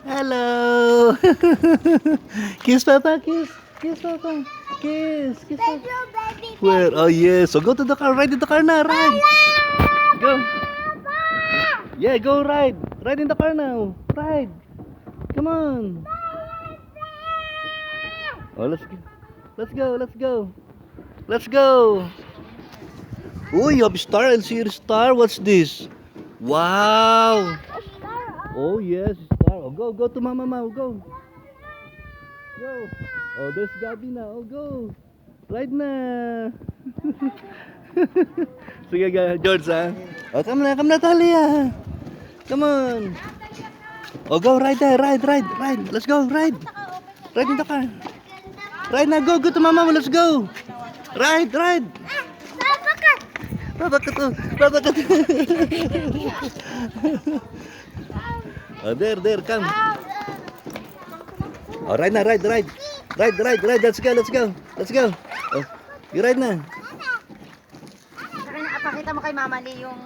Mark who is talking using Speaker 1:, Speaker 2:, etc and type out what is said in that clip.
Speaker 1: Hello. Kiss Papa, kiss. Kiss Papa. Kiss. Kiss Papa.
Speaker 2: Baby,
Speaker 1: Where? Oh yes. So go to the car. Ride in the car now. Ride. Go. Yeah, go ride. Ride in the car now. Ride. Come on. Oh, let's go. Let's go. Let's go. Let's go. Oh, you have star and see star. What's this? Wow. Oh yes, star. Oh, go to Mama Mau. Go. Go. Oh, there's Gabi na. Oh, go. Ride na. Sige, George, ha? Oh, come na, Talia. Come on. Oh, go, ride there. Ride. Let's go, ride. Ride in the car. Ride na, go to Mama Mau. Let's go. Ride. Baba ka to. Oh, there, come. Oh, ride na, ride. Let's go. Oh, you ride na.
Speaker 2: Pakita mo kay Mama Lee yung